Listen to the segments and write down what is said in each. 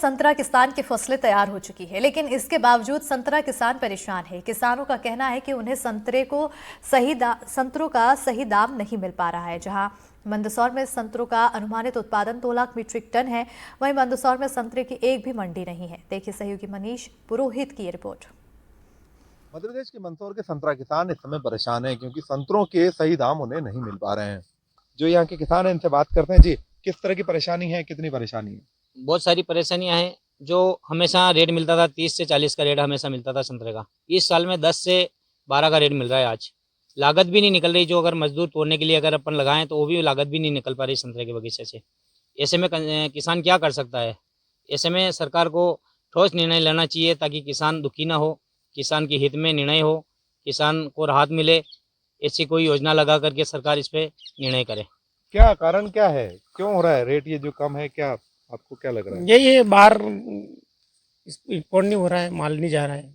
संतरा किसान की फसलें तैयार हो चुकी है, लेकिन इसके बावजूद संतरा किसान परेशान है। किसानों का कहना है कि उन्हें संतरों का सही दाम नहीं मिल पा रहा है। जहां मंदसौर में संतरों का अनुमानित उत्पादन 2 लाख मीट्रिक टन है, वहीं मंदसौर में संतरे की एक भी मंडी नहीं है। देखिए सहयोगी मनीष पुरोहित की ये रिपोर्ट। मध्य प्रदेश के मंदसौर के संतरा किसान इस समय परेशान हैं क्योंकि संतरों के सही दाम उन्हें नहीं मिल पा रहे हैं। जो यहाँ के किसान हैं इनसे बात करते हैं। जी, किस तरह की परेशानी है, कितनी परेशानी है? बहुत सारी परेशानियां हैं। जो हमेशा रेट मिलता था 30 से 40 का रेट हमेशा मिलता था संतरे का, इस साल में 10 से 12 का रेट मिल रहा है। आज लागत भी नहीं निकल रही। जो अगर मजदूर तोड़ने के लिए अगर अपन लगाएं तो वो भी लागत भी नहीं निकल पा रही संतरे के बगीचे से। ऐसे में किसान क्या कर सकता है? ऐसे में सरकार को ठोस निर्णय लेना चाहिए ताकि किसान दुखी ना हो, किसान के हित में निर्णय हो, किसान को राहत मिले। ऐसी कोई योजना लगा करके सरकार इस पे निर्णय करे। क्या कारण क्या है, क्यों हो रहा है रेट ये जो कम है? क्या आपको क्या लग रहा है? यही है, बाहर इम्पोर्ट नहीं हो रहा है, माल नहीं जा रहा है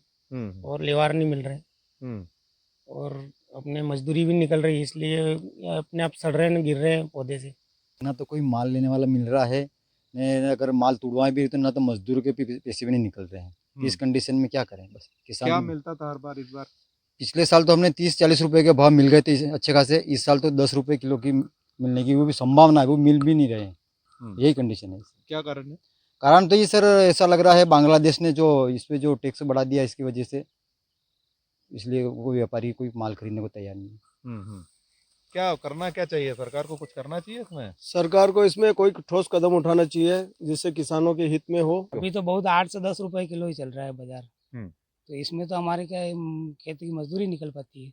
और लेवार नहीं मिल रहे हैं और अपने मजदूरी भी निकल रही है, इसलिए अपने आप सड़ रहे हैं, गिर रहे हैं पौधे से। ना तो कोई माल लेने वाला मिल रहा है, न अगर माल तुड़वाए भी तो ना तो मजदूर के पैसे भी नहीं निकल रहे हैं। इस कंडीशन में क्या करें? बस किसान क्या मिलता था हर बार? इस बार पिछले साल तो हमने 30-40 रुपए के भाव मिल गए थे अच्छे खासे। इस साल तो 10 रुपए किलो की मिलने की वो भी संभावना है, वो मिल भी नहीं रहे हैं। यही कंडीशन है। क्या कारण है? कारण तो ये सर ऐसा लग रहा है बांग्लादेश ने जो इस पे जो टैक्स बढ़ा दिया इसकी वजह से, इसलिए कोई व्यापारी कोई माल खरीदने को तैयार नहीं है। क्या करना क्या चाहिए? सरकार को कुछ करना चाहिए इसमें? सरकार को इसमें कोई ठोस कदम उठाना चाहिए जिससे किसानों के हित में हो। अभी तो बहुत 8 से 10 रुपए किलो ही चल रहा है बाजार। तो इसमें तो हमारे क्या खेती की मजदूरी निकल पाती है,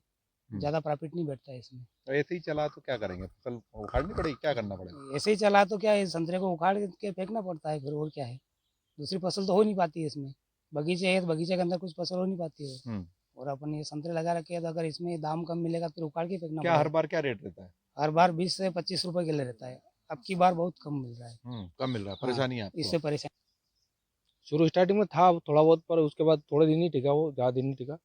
ज्यादा प्रॉफिट नहीं बैठता है इसमें। तो ऐसे ही चला तो क्या करेंगे? फसल उखाड़नी पड़ेगी, क्या करना पड़ेगा? ऐसे ही चला तो क्या है, संतरे को उखाड़ के फेंकना पड़ता है फिर, और क्या है। दूसरी फसल तो हो नहीं पाती है इसमें। बगीचे है तो बगीचे के अंदर कुछ फसल हो नहीं पाती है, और अपन ये संतरे लगा रखे हैं तो अगर इसमें दाम कम मिलेगा तो उखाड़ के फेंकना क्या हर पड़ेगा। बार क्या रेट रहता है? हर बार 20 से 25 रुपए किलो रहता है। अब की बार बहुत कम मिल रहा है। कम मिल रहा है, परेशानी है आपको? इससे परेशान। शुरू स्टार्टिंग में था थोड़ा बहुत, पर उसके बाद थोड़े दिन ही टिका, वो ज्यादा दिन नहीं टिका।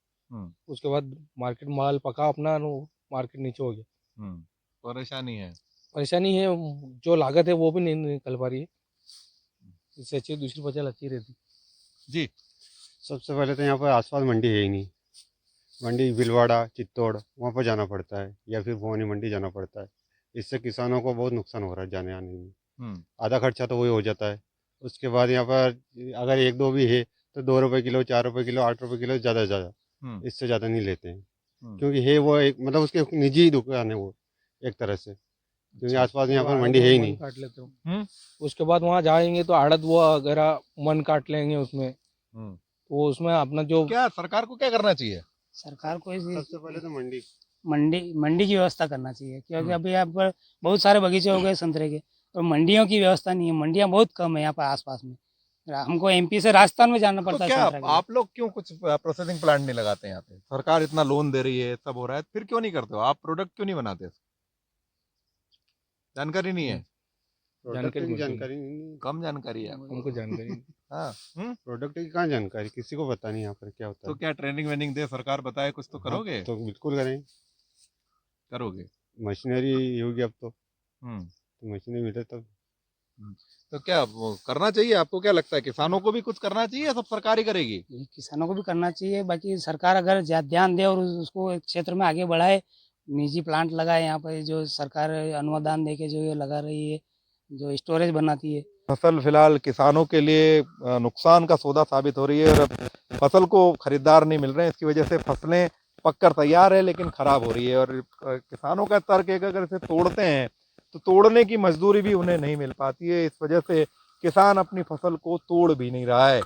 उसके बाद मार्केट माल पका अपना, मार्केट नीचे हो गया। परेशानी है। परेशानी है, जो लागत है वो भी नहीं निकल पा रही है। इससे अच्छी दूसरी फसल अच्छी रहती। जी, सबसे पहले तो यहाँ पर आसपास मंडी है ही नहीं। मंडी भीलवाड़ा, चित्तौड़ वहाँ पर जाना पड़ता है या फिर भवानी मंडी जाना पड़ता है। इससे किसानों को बहुत नुकसान हो रहा है जाने आने में। आधा खर्चा तो वही हो जाता है। उसके बाद यहाँ पर अगर एक दो भी है तो 2 रुपये किलो, 4 रुपये किलो, 8 रुपये किलो, ज़्यादा से ज़्यादा, इससे ज़्यादा नहीं लेते हैं। क्योंकि है वो एक मतलब उसके निजी दुकान है वो एक तरह से, क्योंकि आसपास यहाँ पर मंडी है ही नहीं। काट लेते हो। उसके बाद वहाँ जाएंगे तो आड़त वो वगैरह मन काट लेंगे उसमें। वो उसमें अपना जो क्या सरकार को क्या करना चाहिए? सरकार को सबसे पहले तो मंडी की व्यवस्था करना चाहिए, क्योंकि अभी यहाँ पर बहुत सारे बगीचे हो गए संतरे के, और मंडियों की व्यवस्था नहीं है। मंडियां बहुत कम है यहाँ पर आसपास में। हमको एमपी से राजस्थान में जाना पड़ता तो है क्या संतरे के लिए। आप लोग क्यों कुछ प्रोसेसिंग प्लांट नहीं लगाते यहाँ पे? सरकार इतना लोन दे रही है, सब हो रहा है, फिर क्यों नहीं करते हो? आप प्रोडक्ट क्यों नहीं बनाते? जानकारी नहीं है? जानकारी कम जानकारी है हमको जानकारी नहीं। हाँ। प्रोडक्ट की कहाँ जानकारी, किसी को पता नहीं यहाँ पर क्या होता तो है। क्या ट्रेनिंग वेनिंग दे सरकार, बताए कुछ तो करोगे? तो बिल्कुल करें। करोगे। मशीनरी होगी अब तो हम्म मशीनरी मिले तब। तो क्या वो करना चाहिए? आपको क्या लगता है किसानों को भी कुछ करना चाहिए, सब सरकार ही करेगी? किसानों को भी करना चाहिए। बाकी सरकार अगर ध्यान दे और उसको एक क्षेत्र में आगे बढ़ाए, निजी प्लांट लगाए यहाँ पर, जो सरकार अनुदान दे के जो ये लगा रही है, जो स्टोरेज बनाती है। फसल फिलहाल किसानों के लिए नुकसान का सौदा साबित हो रही है, और अब फसल को खरीदार नहीं मिल रहे हैं। इसकी वजह से फसलें पककर तैयार है लेकिन खराब हो रही है, और किसानों का तर्क है कि अगर इसे तोड़ते हैं तो तोड़ने की मजदूरी भी उन्हें नहीं मिल पाती है। इस वजह से किसान अपनी फसल को तोड़ भी नहीं रहा है।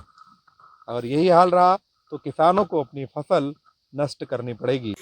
अगर यही हाल रहा तो किसानों को अपनी फसल नष्ट करनी पड़ेगी।